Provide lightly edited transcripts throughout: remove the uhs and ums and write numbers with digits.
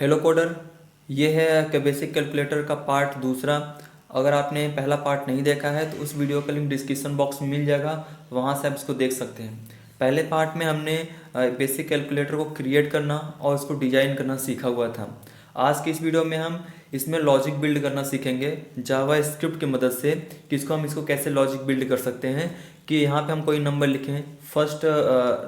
Hello coder, ये है कि बेसिक कैलकुलेटर का पार्ट दूसरा। अगर आपने पहला पार्ट नहीं देखा है तो उस वीडियो का लिंक डिस्क्रिप्शन बॉक्स में मिल जाएगा, वहाँ से आप इसको देख सकते हैं। पहले पार्ट में हमने बेसिक कैलकुलेटर को क्रिएट करना और उसको डिजाइन करना सीखा हुआ था। आज की इस वीडियो में हम इसमें लॉजिक बिल्ड करना सीखेंगे जावा स्क्रिप्ट की मदद से, कि इसको कैसे लॉजिक बिल्ड कर सकते हैं। कि यहाँ पे हम कोई नंबर लिखें फर्स्ट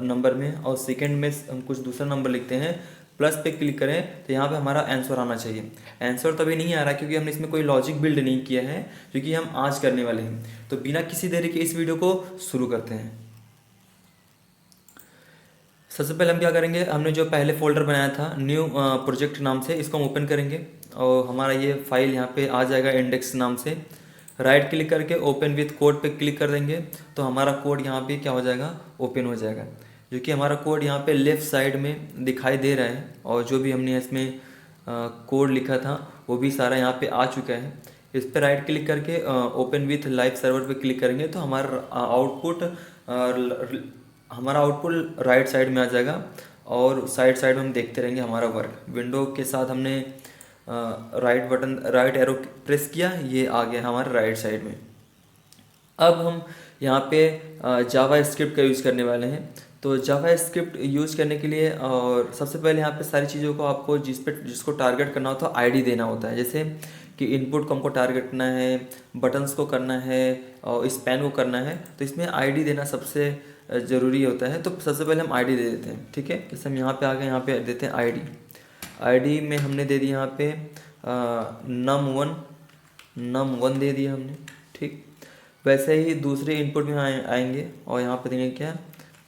नंबर में और सेकंड में हम कुछ दूसरा नंबर लिखते हैं, प्लस पे क्लिक करें तो यहाँ पे हमारा आंसर आना चाहिए। आंसर तभी नहीं आ रहा क्योंकि हमने इसमें कोई लॉजिक बिल्ड नहीं किया है, क्योंकि हम आज करने वाले हैं। तो बिना किसी देरी के इस वीडियो को शुरू करते हैं। सबसे पहले हम क्या करेंगे, हमने जो पहले फोल्डर बनाया था न्यू प्रोजेक्ट नाम से, इसको हम ओपन करेंगे और हमारा ये फाइल यहाँ पे आ जाएगा इंडेक्स नाम से। राइट क्लिक करके ओपन विथ कोड पे क्लिक कर देंगे तो हमारा कोड यहाँ पे क्या हो जाएगा, ओपन हो जाएगा। जो कि हमारा कोड यहाँ पे लेफ़्ट साइड में दिखाई दे रहा है, और जो भी हमने इसमें कोड लिखा था वो भी सारा यहाँ पे आ चुका है। इस पर राइट क्लिक करके ओपन विथ लाइव सर्वर पे क्लिक करेंगे तो हमारा आउटपुट राइट साइड में आ जाएगा, और साइड साइड में हम देखते रहेंगे हमारा वर्क। विंडो के साथ हमने राइट एरो प्रेस किया, ये आ गया हमारे राइट साइड में। अब हम यहाँ पे जावा स्क्रिप्ट का यूज़ करने वाले हैं। तो जावा स्क्रिप्ट यूज़ करने के लिए और सबसे पहले यहाँ पे सारी चीज़ों को आपको जिसको टारगेट करना होता है आईडी देना होता है। जैसे कि इनपुट को हमको टारगेट करना है, बटन्स को करना है और स्पैन को करना है, तो इसमें आईडी देना सबसे ज़रूरी होता है। तो सबसे पहले हम आईडी दे देते हैं, ठीक है। जैसे हम यहाँ पे आ गए, यहाँ पे देते हैं आईडी। आईडी में हमने दे दिया यहाँ पे num1 दे दिया हमने, ठीक। वैसे ही दूसरे इनपुट में आएंगे और यहाँ पे देंगे क्या,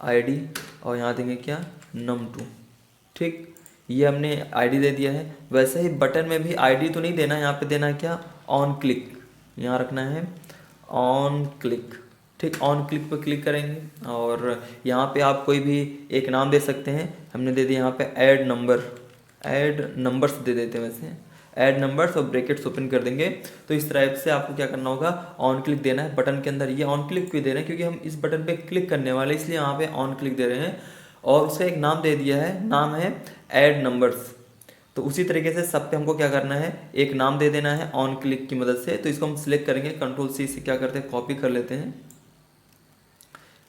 आईडी, और यहाँ देंगे क्या, num2, ठीक। ये हमने आईडी दे दिया है। वैसे ही बटन में भी आईडी तो नहीं देना, यहाँ पे देना है क्या, ऑन क्लिक, यहाँ रखना है ऑन क्लिक, ठीक। ऑन क्लिक पर क्लिक करेंगे और यहाँ पे आप कोई भी एक नाम दे सकते हैं। हमने दे दिया यहाँ पे ऐड नंबर्स दे देते हैं। वैसे ऐड नंबर्स और ब्रैकेट्स ओपन कर देंगे। तो इस तरह से आपको क्या करना होगा, ऑन क्लिक देना है बटन के अंदर। ये ऑन क्लिक क्यों दे रहे हैं, क्योंकि हम इस बटन पे क्लिक करने वाले, इसलिए यहाँ पे ऑन क्लिक दे रहे हैं। और उसका एक नाम दे दिया है, नाम है ऐड नंबर्स। तो उसी तरीके से सब पे हमको क्या करना है, एक नाम दे देना है ऑन क्लिक की मदद से। तो इसको हम सिलेक्ट करेंगे, कंट्रोल सी से क्या करते हैं, कॉपी कर लेते हैं।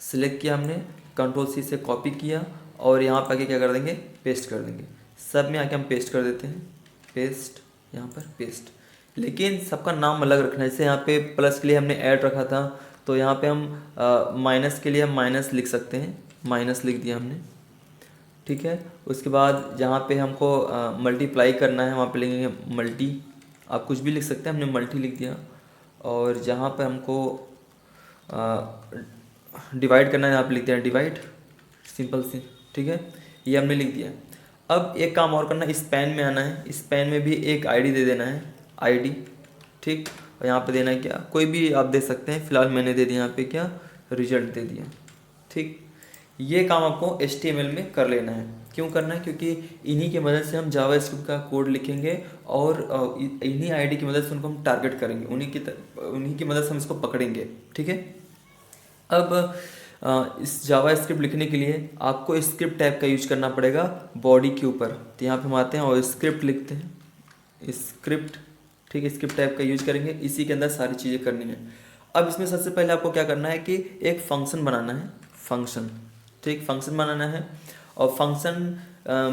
सिलेक्ट किया हमने, कंट्रोल सी से कॉपी किया और यहाँ पर आके क्या कर देंगे, पेस्ट कर देंगे। सब में आके हम पेस्ट कर देते हैं, पेस्ट, यहाँ पर पेस्ट। लेकिन सबका नाम अलग रखना है। जैसे यहाँ पे प्लस के लिए हमने ऐड रखा था, तो यहाँ पे हम माइनस के लिए हम माइनस लिख सकते हैं, माइनस लिख दिया हमने, ठीक है। उसके बाद जहाँ पे हमको मल्टीप्लाई करना है वहाँ पे लिखेंगे मल्टी, आप कुछ भी लिख सकते हैं, हमने मल्टी लिख दिया। और जहाँ पे हमको डिवाइड करना है यहाँ पे लिखते हैं डिवाइड, सिंपल सी, ठीक है। ये हमने लिख दिया। अब एक काम और करना है, स्पैन में आना है। स्पैन में भी एक आईडी दे देना है, आईडी, ठीक। और यहाँ पे देना है क्या, कोई भी आप दे सकते हैं। फिलहाल मैंने दे दिया यहाँ पे क्या, रिजल्ट दे दिया, ठीक। ये काम आपको HTML में कर लेना है। क्यों करना है, क्योंकि इन्हीं की मदद से हम जावा स्क्रिप्ट का कोड लिखेंगे और इन्हीं आईडी की मदद से उनको हम टारगेट करेंगे, उन्हीं की मदद से हम इसको पकड़ेंगे, ठीक है। अब इस जावा स्क्रिप्ट लिखने के लिए आपको स्क्रिप्ट टैब का यूज करना पड़ेगा बॉडी के ऊपर। तो यहाँ पे हम आते हैं और स्क्रिप्ट लिखते हैं, स्क्रिप्ट, ठीक है। स्क्रिप्ट टैब का यूज करेंगे, इसी के अंदर सारी चीज़ें करनी है। अब इसमें सबसे पहले आपको क्या करना है कि एक फंक्शन बनाना है, फंक्शन, ठीक। फंक्शन बनाना है और फंक्शन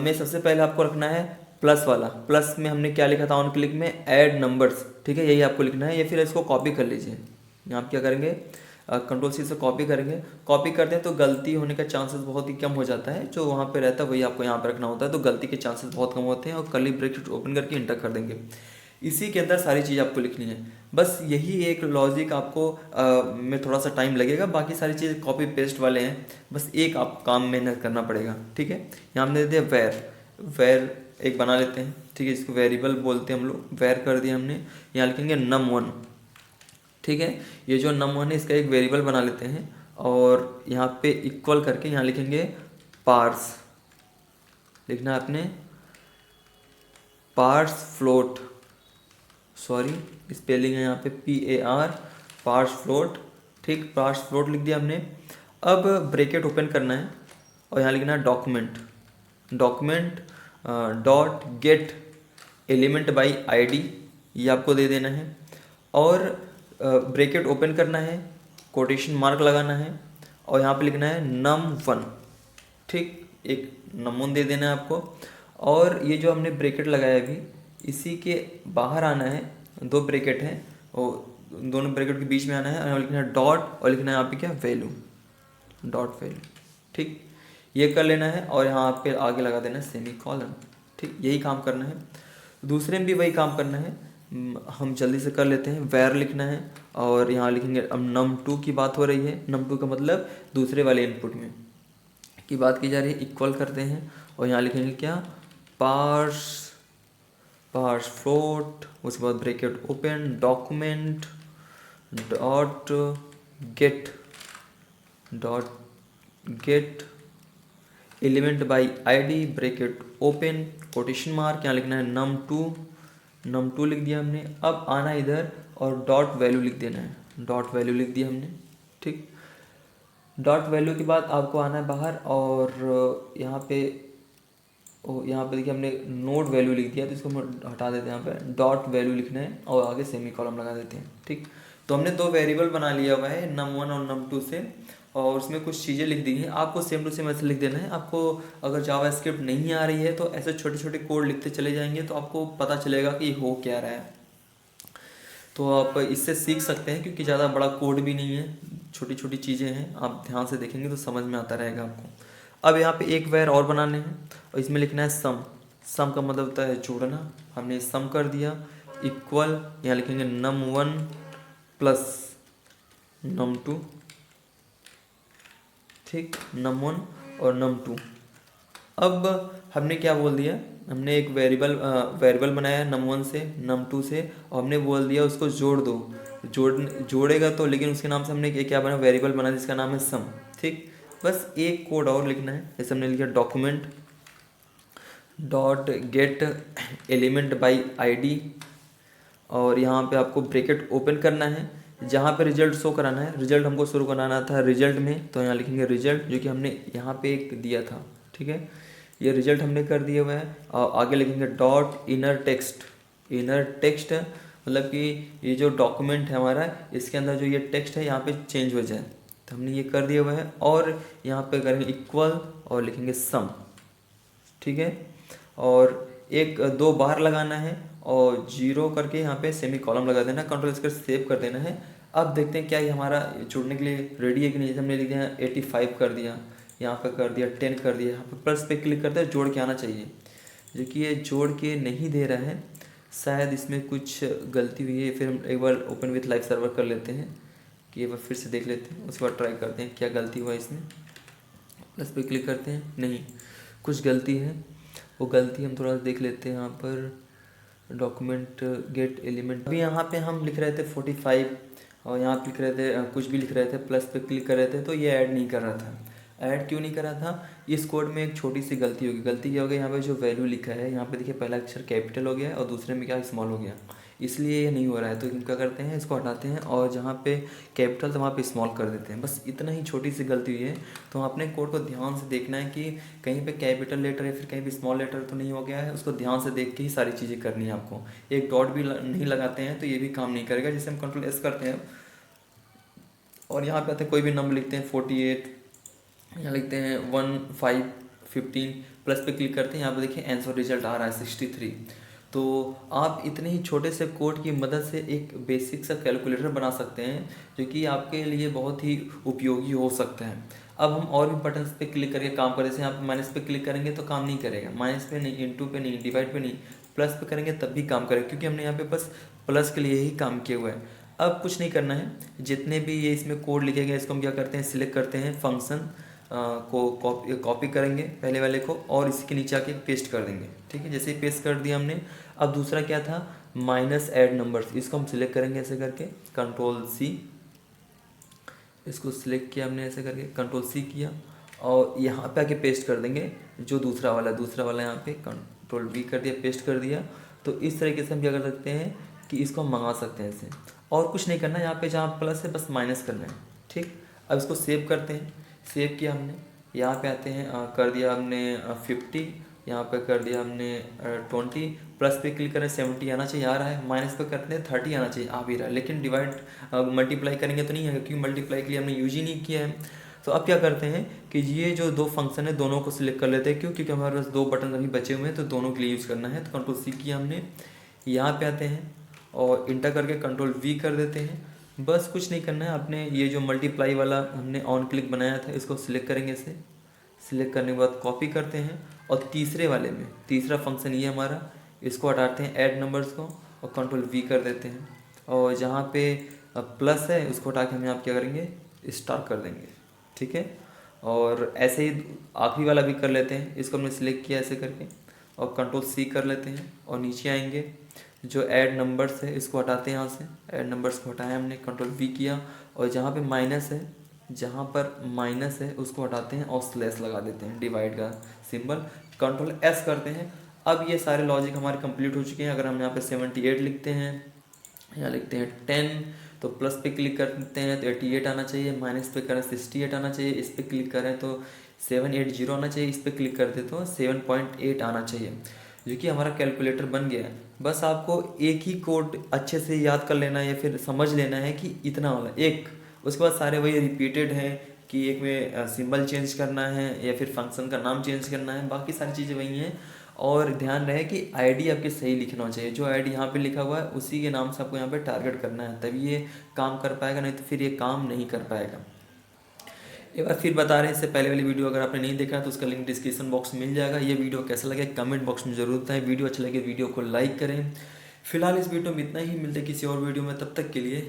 में सबसे पहले आपको रखना है प्लस वाला। प्लस में हमने क्या लिखा था ऑन क्लिक में, ऐड नंबर्स, ठीक है। यही आपको लिखना है। ये फिर इसको कॉपी कर लीजिए। यहाँ आप क्या करेंगे, कंट्रोल सी से कॉपी करेंगे। कॉपी करते हैं तो गलती होने का चांसेस बहुत ही कम हो जाता है। जो वहाँ पे रहता है वही आपको यहाँ पे रखना होता है, तो गलती के चांसेस बहुत कम होते हैं। और कर्ली ब्रैकेट ओपन करके इंटर कर देंगे। इसी के अंदर सारी चीज़ आपको लिखनी है। बस यही एक लॉजिक आपको में थोड़ा सा टाइम लगेगा, बाकी सारी चीज़ कॉपी पेस्ट वाले हैं। बस एक आप काम मेहनत करना पड़ेगा, ठीक है। यहाँ हमने दे दिया वेर एक बना लेते हैं, ठीक है। इसको वेरिएबल बोलते हैं हम लोग। वेर कर दिया हमने। यहाँ लिखेंगे num1, ठीक है। ये जो num1 है इसका एक वेरिएबल बना लेते हैं और यहाँ पे इक्वल करके यहाँ लिखेंगे पार्स, लिखना है आपने पार्स फ्लोट, सॉरी स्पेलिंग है यहाँ पे PAR, पार्स फ्लोट, ठीक। पार्स फ्लोट लिख दिया हमने। अब ब्रैकेट ओपन करना है और यहाँ लिखना है document dot gate element by ID ये आपको दे देना है, और ब्रैकेट ओपन करना है, कोटेशन मार्क लगाना है, और यहाँ पे लिखना है num1, ठीक, एक नमून दे देना है आपको। और ये जो हमने ब्रैकेट लगाया अभी, इसी के बाहर आना है, 2 ब्रैकेट हैं, और दोनों ब्रैकेट के बीच में आना है, और यहाँ लिखना है डॉट, और लिखना है यहाँ पे क्या, वैल्यू, डॉट वैल्यू, ठीक, ये कर लेना है। और यहाँ पे आगे लगा देना है सेमी कॉलन, ठीक, यही काम करना है। दूसरे में भी वही काम करना है, हम जल्दी से कर लेते हैं। वैर लिखना है, और यहाँ लिखेंगे, अब num2 की बात हो रही है, num2 का मतलब दूसरे वाले इनपुट में की बात की जा रही है, इक्वल करते हैं, और यहाँ लिखेंगे क्या, पार्स फ्लोट, उसके बाद bracket open, document dot gate element by ID, bracket open, quotation mark, यहाँ लिखना है num2 लिख दिया हमने। अब आना इधर और डॉट वैल्यू लिख देना है, डॉट वैल्यू लिख दिया हमने, ठीक। डॉट वैल्यू के बाद आपको आना है बाहर, और यहाँ पे देखिए हमने नोड वैल्यू लिख दिया, तो इसको हम हटा देते हैं, यहाँ पे डॉट वैल्यू लिखना है, और आगे सेमी कॉलम लगा देते हैं, ठीक। तो हमने 2 वेरिएबल बना लिया हुआ है num1 और num2 से, और उसमें कुछ चीज़ें लिख दी हैं। आपको सेम टू सेम ऐसे लिख देना है। आपको अगर जावास्क्रिप्ट नहीं आ रही है तो ऐसे छोटे छोटे कोड लिखते चले जाएंगे, तो आपको पता चलेगा कि हो क्या रहा है। तो आप इससे सीख सकते हैं, क्योंकि ज़्यादा बड़ा कोड भी नहीं है, छोटी छोटी चीज़ें हैं, आप ध्यान से देखेंगे तो समझ में आता रहेगा आपको। अब यहाँ पे एक वेर और बनाने हैं, और इसमें लिखना है सम का मतलब होता है जोड़ना। हमने सम कर दिया, इक्वल, यहाँ लिखेंगे num1 प्लस num2, ठीक, num1 और num2। अब हमने क्या बोल दिया, हमने एक वेरिएबल बनाया num1 से num2 से, और हमने बोल दिया उसको जोड़ दो, जोड़ेगा तो, लेकिन उसके नाम से हमने क्या बना, वेरिएबल बना जिसका नाम है सम, ठीक। बस एक कोड और लिखना है, जैसे हमने लिखा document dot gate element by ID, और यहाँ पे आपको ब्रैकेट ओपन करना है, जहाँ पे रिजल्ट शो कराना है, रिजल्ट हमको शुरू कराना था रिजल्ट में, तो यहाँ लिखेंगे रिजल्ट, जो कि हमने यहाँ पे एक दिया था, ठीक है, ये रिजल्ट हमने कर दिया हुआ है। और आगे लिखेंगे डॉट इनर टेक्स्ट मतलब कि ये जो डॉक्यूमेंट है हमारा, इसके अंदर जो ये टेक्स्ट है यहाँ पे चेंज हो जाए, तो हमने ये कर दिया हुआ है। और यहाँ पे करेंगे इक्वल, और लिखेंगे सम, ठीक है, और 1-2 बार लगाना है, और 0 करके यहाँ पे सेमी कॉलम लगा देना, कंट्रोल इसकर सेव कर देना है। अब देखते हैं क्या ये हमारा जुड़ने के लिए रेडी है कि नहीं। जैसे हमने लिख दिया 85 कर दिया, यहाँ पे कर दिया 10 कर दिया, यहाँ पे प्लस पे क्लिक करते हैं, जोड़ के आना चाहिए, जो कि ये जोड़ के नहीं दे रहा है, शायद इसमें कुछ गलती हुई है। फिर हम एक बार ओपन विथ लाइव सर्वर कर लेते हैं, कि एक बार फिर से देख लेते हैं, उसके बाद ट्राई करते हैं क्या गलती हुआ इसमें। प्लस पे क्लिक करते हैं, नहीं, कुछ गलती है, वो गलती हम थोड़ा देख लेते हैं। यहाँ पर डॉक्यूमेंट गेट एलिमेंट, अभी यहाँ पे हम लिख रहे थे 45, और यहाँ पे लिख रहे थे कुछ भी लिख रहे थे, प्लस पे क्लिक कर रहे थे, तो ये ऐड नहीं कर रहा था। ऐड क्यों नहीं कर रहा था, इस कोड में एक छोटी सी गलती होगी। गलती क्या हो गई, यहाँ पे जो वैल्यू लिखा है, यहाँ पे देखिए पहला अक्षर कैपिटल हो गया और दूसरे में क्या स्मॉल हो गया, इसलिए ये नहीं हो रहा है। तो हम क्या करते हैं, इसको हटाते हैं, और जहाँ पे कैपिटल तो वहाँ पे स्मॉल कर देते हैं। बस इतना ही छोटी सी गलती हुई है। तो अपने कोड को ध्यान से देखना है कि कहीं पे कैपिटल लेटर या फिर कहीं भी स्मॉल लेटर तो नहीं हो गया है, उसको ध्यान से देख के ही सारी चीज़ें करनी है आपको। एक डॉट भी नहीं लगाते हैं तो ये भी काम नहीं करेगा। जैसे हम कंट्रोल एस करते हैं और यहाँ पे आते हैं, कोई भी नंबर लिखते हैं 48, यहाँ लिखते हैं 1515, प्लस पे क्लिक करते हैं, यहाँ पे देखिए आंसर रिजल्ट आ रहा है 63। तो आप इतने ही छोटे से कोड की मदद से एक बेसिक सा कैलकुलेटर बना सकते हैं, जो कि आपके लिए बहुत ही उपयोगी हो सकता है। अब हम और भी बटन्स पे क्लिक करके काम करें, जैसे यहाँ पे माइनस पे क्लिक करेंगे तो काम नहीं करेगा, माइनस पे नहीं, इनटू पे नहीं, डिवाइड पे नहीं, प्लस पे करेंगे तब भी काम करेगा, क्योंकि हमने यहाँ पे बस प्लस के लिए ही काम किया हुआ है। अब कुछ नहीं करना है, जितने भी ये इसमें कोड लिखे गए इसको हम क्या करते हैं, सिलेक्ट करते हैं, फंक्शन को कॉपी करेंगे पहले वाले को, और इसके नीचे आके पेस्ट कर देंगे। ठीक है, जैसे ही पेस्ट कर दिया हमने। अब दूसरा क्या था, माइनस ऐड नंबर्स, इसको हम सिलेक्ट करेंगे ऐसे करके, कंट्रोल सी, इसको सिलेक्ट किया हमने ऐसे करके, कंट्रोल सी किया, और यहाँ पे आके पेस्ट कर देंगे जो दूसरा वाला यहाँ पे कंट्रोल वी कर दिया, पेस्ट कर दिया। तो इस तरीके से हम क्या कर सकते हैं कि इसको हम मंगा सकते हैं ऐसे, और कुछ नहीं करना। यहाँ पे जहाँ प्लस है बस माइनस करना है। ठीक, अब इसको सेव करते हैं। सेव किया हमने, यहाँ पे आते हैं, कर दिया हमने 50, यहाँ पे कर दिया हमने 20, प्लस पे क्लिक करें 70 आना चाहिए, आ रहा है। माइनस पे करते हैं 30 आना चाहिए, आ भी रहा है। लेकिन डिवाइड मल्टीप्लाई करेंगे तो नहीं आएगा, क्योंकि मल्टीप्लाई के लिए हमने यूज ही नहीं किया है। तो अब क्या करते हैं कि ये जो दो फंक्शन है दोनों को सिलेक्ट कर लेते हैं। क्यों? क्योंकि हमारे पास दो बटन अभी बचे हुए हैं, तो दोनों के लिए यूज़ करना है। तो कंट्रोल सी किया हमने, यहाँ पे आते हैं और इंटर करके कंट्रोल वी कर देते हैं। बस कुछ नहीं करना है, आपने ये जो मल्टीप्लाई वाला हमने ऑन क्लिक बनाया था इसको सिलेक्ट करेंगे। इसे सिलेक्ट करने के बाद कॉपी करते हैं और तीसरे वाले में, तीसरा फंक्शन ये हमारा, इसको हटाते हैं ऐड नंबर्स को और कंट्रोल वी कर देते हैं। और जहाँ पे प्लस है उसको हटा के हम यहाँ क्या करेंगे, स्टार कर देंगे। ठीक है, और ऐसे ही आखिरी वाला भी कर लेते हैं। इसको हमने सिलेक्ट किया ऐसे करके और कंट्रोल सी कर लेते हैं और नीचे आएंगे, जो ऐड नंबर्स है इसको हटाते हैं। यहाँ से ऐड नंबर्स को हटाया हमने, कंट्रोल वी किया और जहाँ पे माइनस है, जहाँ पर माइनस है उसको हटाते हैं और स्लैश लगा देते हैं, डिवाइड का सिंबल, कंट्रोल एस करते हैं। अब ये सारे लॉजिक हमारे कंप्लीट हो चुके हैं। अगर हम यहाँ पे 78 लिखते हैं, यहाँ लिखते हैं 10, तो प्लस पे क्लिक करते हैं तो 88 आना चाहिए। माइनस पे करें 68 आना चाहिए। इस पर क्लिक करें तो 780 आना चाहिए। इस पर क्लिक करते तो 7.8 आना चाहिए, जो कि हमारा कैलकुलेटर बन गया है। बस आपको एक ही कोड अच्छे से याद कर लेना है या फिर समझ लेना है कि इतना वाला एक, उसके बाद सारे वही रिपीटेड हैं कि एक में सिंबल चेंज करना है या फिर फंक्शन का नाम चेंज करना है, बाकी सारी चीज़ें वही हैं। और ध्यान रहे कि आईडी आपके सही लिखना चाहिए, जो आईडी यहाँ पे लिखा हुआ है उसी के नाम से आपको यहाँ पे टारगेट करना है, तभी ये काम कर पाएगा, नहीं तो फिर ये काम नहीं कर पाएगा। एक बार फिर बता रहे हैं, इससे पहले वाली वीडियो अगर आपने नहीं देखा तो उसका लिंक डिस्क्रिप्शन बॉक्स में मिल जाएगा। ये वीडियो कैसा लगे कमेंट बॉक्स में जरूर बताएं। वीडियो अच्छा लगे वीडियो को लाइक करें। फिलहाल इस वीडियो में इतना ही, मिलते किसी और वीडियो में, तब तक के लिए